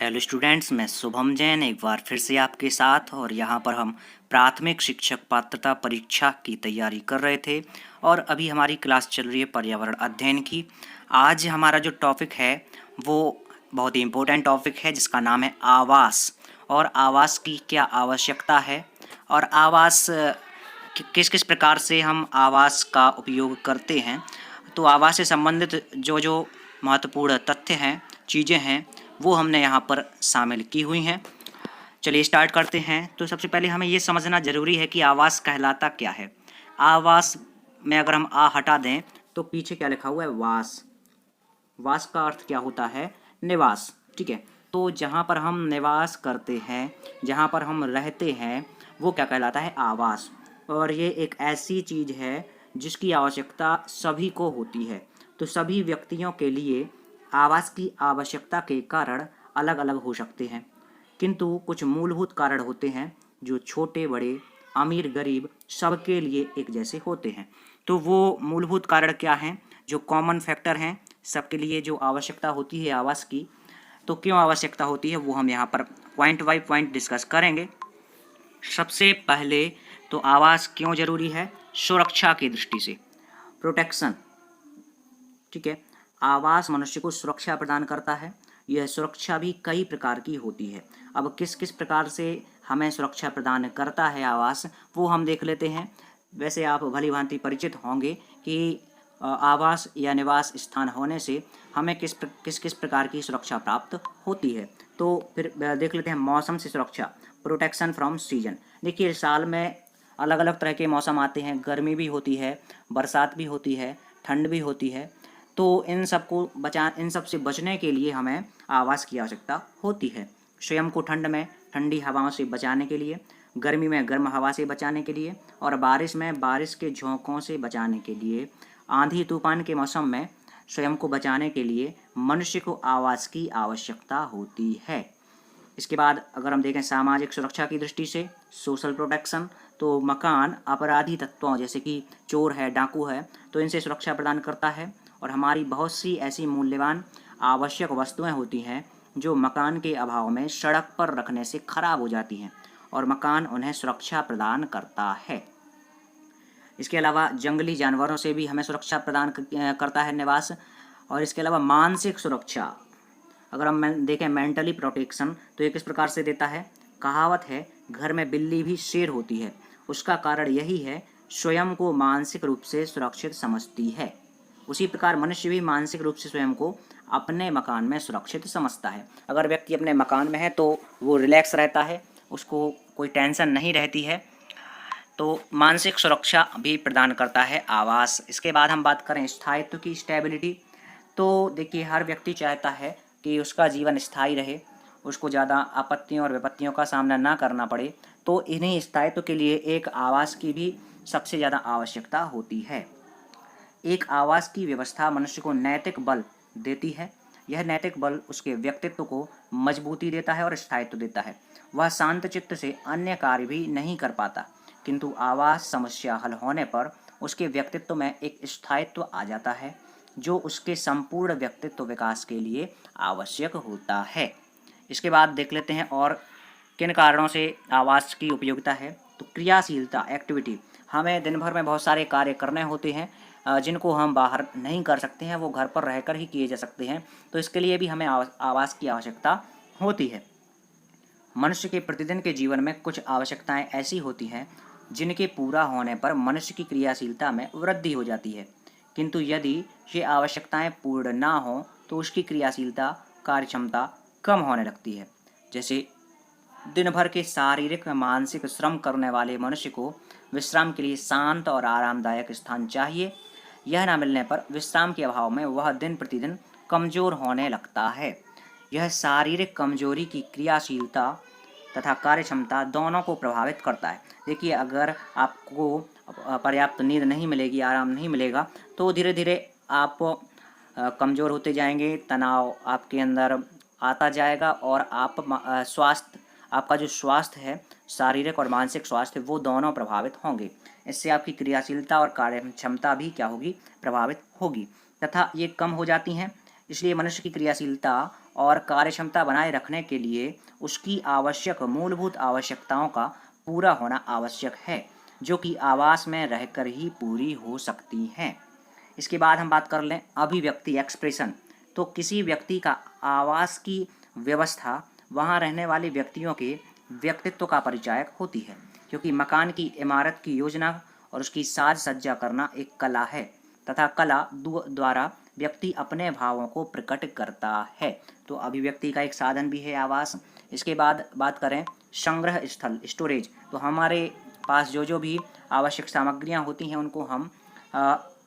Hello students, मैं शुभम जैन एक बार फिर से आपके साथ। और यहाँ पर हम प्राथमिक शिक्षक पात्रता परीक्षा की तैयारी कर रहे थे और अभी हमारी क्लास चल रही है पर्यावरण अध्ययन की। आज हमारा जो टॉपिक है वो बहुत ही इम्पोर्टेंट टॉपिक है जिसका नाम है आवास। और आवास की क्या आवश्यकता है और आवास किस किस प्रकार से हम आवास का उपयोग करते हैं। तो आवास से संबंधित जो जो महत्वपूर्ण तथ्य हैं, चीज़ें हैं, वो हमने यहाँ पर शामिल की हुई हैं। चलिए स्टार्ट करते हैं। तो सबसे पहले हमें ये समझना ज़रूरी है कि आवास कहलाता क्या है। आवास में अगर हम आ हटा दें तो पीछे क्या लिखा हुआ है, वास। वास का अर्थ क्या होता है, निवास। ठीक है, तो जहाँ पर हम निवास करते हैं, जहाँ पर हम रहते हैं, वो क्या कहलाता है, आवास। और ये एक ऐसी चीज़ है जिसकी आवश्यकता सभी को होती है। तो सभी व्यक्तियों के लिए आवास की आवश्यकता के कारण अलग अलग हो सकते हैं, किंतु कुछ मूलभूत कारण होते हैं जो छोटे बड़े, अमीर गरीब सबके लिए एक जैसे होते हैं। तो वो मूलभूत कारण क्या हैं, जो कॉमन फैक्टर हैं सबके लिए, जो आवश्यकता होती है आवास की। तो क्यों आवश्यकता होती है वो हम यहाँ पर पॉइंट बाय पॉइंट डिस्कस करेंगे। सबसे पहले तो आवास क्यों जरूरी है, सुरक्षा की दृष्टि से, प्रोटेक्शन। ठीक है, आवास मनुष्य को सुरक्षा प्रदान करता है। यह सुरक्षा भी कई प्रकार की होती है। अब किस किस प्रकार से हमें सुरक्षा प्रदान करता है आवास, वो हम देख लेते हैं। वैसे आप भली भांति परिचित होंगे कि आवास या निवास स्थान होने से हमें किस किस प्रकार की सुरक्षा प्राप्त होती है। तो फिर देख लेते हैं मौसम से सुरक्षा, प्रोटेक्शन फ्रॉम सीजन। देखिए, साल में अलग अलग तरह के मौसम आते हैं, गर्मी भी होती है, बरसात भी होती है, ठंड भी होती है। तो इन सब से बचने के लिए हमें आवास की आवश्यकता होती है। स्वयं को ठंड में ठंडी हवाओं से बचाने के लिए, गर्मी में गर्म हवा से बचाने के लिए, और बारिश में बारिश के झोंकों से बचाने के लिए, आंधी तूफान के मौसम में स्वयं को बचाने के लिए मनुष्य को आवास की आवश्यकता होती है। इसके बाद अगर हम देखें सामाजिक सुरक्षा की दृष्टि से, सोशल प्रोटेक्शन, तो मकान अपराधी तत्वों जैसे कि चोर है, डाकू है, तो इनसे सुरक्षा प्रदान करता है। और हमारी बहुत सी ऐसी मूल्यवान आवश्यक वस्तुएं होती हैं जो मकान के अभाव में सड़क पर रखने से खराब हो जाती हैं और मकान उन्हें सुरक्षा प्रदान करता है। इसके अलावा जंगली जानवरों से भी हमें सुरक्षा प्रदान करता है निवास। और इसके अलावा मानसिक सुरक्षा, अगर हम देखें मेंटली प्रोटेक्शन, तो ये किस प्रकार से देता है। कहावत है, घर में बिल्ली भी शेर होती है। उसका कारण यही है, स्वयं को मानसिक रूप से सुरक्षित समझती है। उसी प्रकार मनुष्य भी मानसिक रूप से स्वयं को अपने मकान में सुरक्षित समझता है। अगर व्यक्ति अपने मकान में है तो वो रिलैक्स रहता है, उसको कोई टेंशन नहीं रहती है। तो मानसिक सुरक्षा भी प्रदान करता है आवास। इसके बाद हम बात करें स्थायित्व की, स्टेबिलिटी। तो देखिए, हर व्यक्ति चाहता है कि उसका जीवन स्थायी रहे, उसको ज़्यादा आपत्तियों और विपत्तियों का सामना ना करना पड़े। तो इन्हीं स्थायित्व के लिए एक आवास की भी सबसे ज़्यादा आवश्यकता होती है। एक आवास की व्यवस्था मनुष्य को नैतिक बल देती है। यह नैतिक बल उसके व्यक्तित्व को मजबूती देता है और स्थायित्व देता है। वह शांत चित्त से अन्य कार्य भी नहीं कर पाता, किंतु आवास समस्या हल होने पर उसके व्यक्तित्व में एक स्थायित्व आ जाता है जो उसके संपूर्ण व्यक्तित्व विकास के लिए आवश्यक होता है। इसके बाद देख लेते हैं और किन कारणों से आवास की उपयोगिता है। तो क्रियाशीलता, एक्टिविटी, हमें दिन भर में बहुत सारे कार्य करने होते हैं जिनको हम बाहर नहीं कर सकते हैं, वो घर पर रहकर ही किए जा सकते हैं। तो इसके लिए भी हमें आवास की आवश्यकता होती है। मनुष्य के प्रतिदिन के जीवन में कुछ आवश्यकताएं ऐसी होती हैं जिनके पूरा होने पर मनुष्य की क्रियाशीलता में वृद्धि हो जाती है, किंतु यदि ये आवश्यकताएं पूर्ण ना हो तो उसकी क्रियाशीलता, कार्यक्षमता कम होने लगती है। जैसे दिन भर के शारीरिक व मानसिक श्रम करने वाले मनुष्य को विश्राम के लिए शांत और आरामदायक स्थान चाहिए। यह न मिलने पर विश्राम के अभाव में वह दिन प्रतिदिन कमजोर होने लगता है। यह शारीरिक कमजोरी की क्रियाशीलता तथा कार्यक्षमता दोनों को प्रभावित करता है। देखिए, अगर आपको पर्याप्त नींद नहीं मिलेगी, आराम नहीं मिलेगा, तो धीरे धीरे आप कमज़ोर होते जाएंगे, तनाव आपके अंदर आता जाएगा और आपका जो स्वास्थ्य है, शारीरिक और मानसिक स्वास्थ्य, वो दोनों प्रभावित होंगे। इससे आपकी क्रियाशीलता और कार्य क्षमता भी क्या होगी, प्रभावित होगी, तथा ये कम हो जाती हैं। इसलिए मनुष्य की क्रियाशीलता और कार्यक्षमता बनाए रखने के लिए उसकी आवश्यक मूलभूत आवश्यकताओं का पूरा होना आवश्यक है, जो कि आवास में रहकर ही पूरी हो सकती हैं। इसके बाद हम बात कर लें अभिव्यक्ति एक्सप्रेशन। तो किसी व्यक्ति का आवास की व्यवस्था वहाँ रहने वाले व्यक्तियों के व्यक्तित्व का परिचायक होती है, क्योंकि मकान की इमारत की योजना और उसकी साज सज्जा करना एक कला है तथा कला द्वारा व्यक्ति अपने भावों को प्रकट करता है। तो अभिव्यक्ति का एक साधन भी है आवास। इसके बाद बात करें संग्रह स्थल स्टोरेज। तो हमारे पास जो भी आवश्यक सामग्रियां होती हैं उनको हम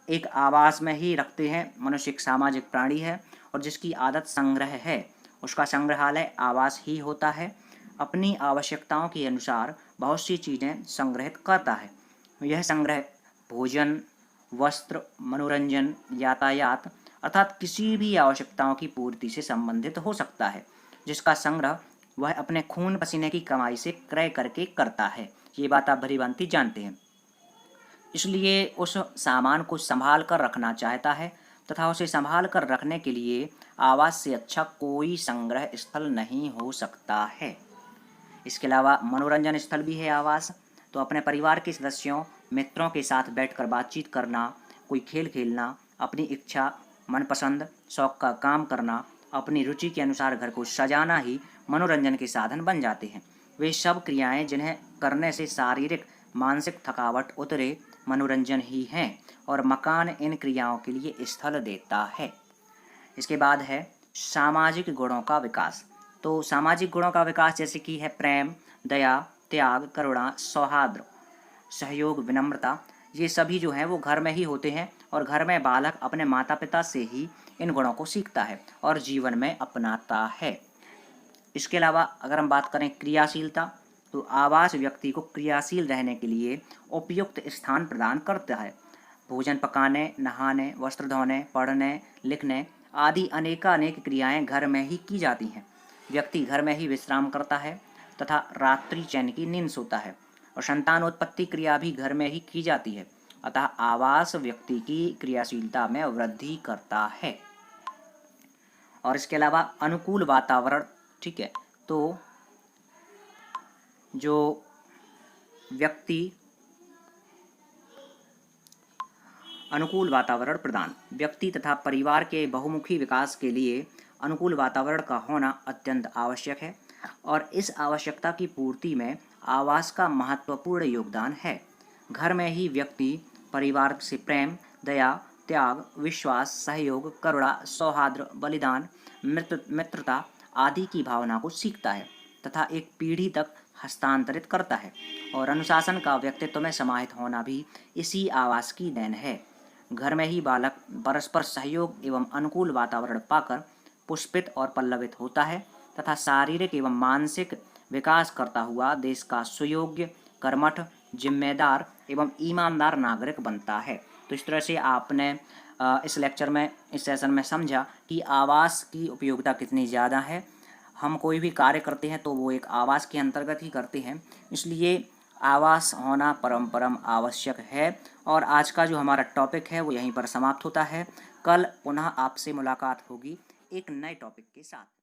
एक आवास में ही रखते हैं। मनुष्य एक सामाजिक प्राणी है और जिसकी आदत संग्रह है, उसका संग्रहालय आवास ही होता है। अपनी आवश्यकताओं के अनुसार बहुत सी चीज़ें संग्रहित करता है। यह संग्रह भोजन, वस्त्र, मनोरंजन, यातायात अर्थात किसी भी आवश्यकताओं की पूर्ति से संबंधित हो सकता है, जिसका संग्रह वह अपने खून पसीने की कमाई से क्रय करके करता है। ये बात आप भली भांति जानते हैं। इसलिए उस सामान को संभाल कर रखना चाहता है तथा उसे संभाल कर रखने के लिए आवास से अच्छा कोई संग्रह स्थल नहीं हो सकता है। इसके अलावा मनोरंजन स्थल भी है आवास। तो अपने परिवार के सदस्यों, मित्रों के साथ बैठकर बातचीत करना, कोई खेल खेलना, अपनी इच्छा, मनपसंद, शौक का काम करना, अपनी रुचि के अनुसार घर को सजाना ही मनोरंजन के साधन बन जाते हैं। वे सब क्रियाएं जिन्हें करने से शारीरिक मानसिक थकावट उतरे, मनोरंजन ही हैं और मकान इन क्रियाओं के लिए स्थल देता है। इसके बाद है सामाजिक गुणों का विकास। तो सामाजिक गुणों का विकास जैसे कि है प्रेम, दया, त्याग, करुणा, सौहार्द, सहयोग, विनम्रता, ये सभी जो हैं वो घर में ही होते हैं और घर में बालक अपने माता पिता से ही इन गुणों को सीखता है और जीवन में अपनाता है। इसके अलावा अगर हम बात करें क्रियाशीलता, तो आवास व्यक्ति को क्रियाशील रहने के लिए उपयुक्त स्थान प्रदान करता है। भोजन पकाने, नहाने, वस्त्र धोने, पढ़ने, लिखने आदि अनेकानेक क्रियाएं घर में ही की जाती हैं। व्यक्ति घर में ही विश्राम करता है तथा रात्रि चैन की नींद सोता है और संतानोत्पत्ति क्रिया भी घर में ही की जाती है। अतः आवास व्यक्ति की क्रियाशीलता में वृद्धि करता है। और इसके अलावा अनुकूल वातावरण, ठीक है, तो जो व्यक्ति अनुकूल वातावरण प्रदान, व्यक्ति तथा परिवार के बहुमुखी विकास के लिए अनुकूल वातावरण का होना अत्यंत आवश्यक है और इस आवश्यकता की पूर्ति में आवास का महत्वपूर्ण योगदान है। घर में ही व्यक्ति परिवार से प्रेम, दया, त्याग, विश्वास, सहयोग, करुणा, सौहार्द, बलिदान, मित्रता आदि की भावना को सीखता है तथा एक पीढ़ी तक हस्तांतरित करता है। और अनुशासन का व्यक्तित्व में समाहित होना भी इसी आवास की देन है। घर में ही बालक परस्पर सहयोग एवं अनुकूल वातावरण पाकर पुष्पित और पल्लवित होता है तथा शारीरिक एवं मानसिक विकास करता हुआ देश का सुयोग्य, कर्मठ, जिम्मेदार एवं ईमानदार नागरिक बनता है। तो इस तरह से आपने इस लेक्चर में, इस सेशन में समझा कि आवास की उपयोगिता कितनी ज़्यादा है। हम कोई भी कार्य करते हैं तो वो एक आवास के अंतर्गत ही करते हैं, इसलिए आवास होना परम आवश्यक है। और आज का जो हमारा टॉपिक है वो यहीं पर समाप्त होता है। कल पुनः आपसे मुलाकात होगी एक नए टॉपिक के साथ।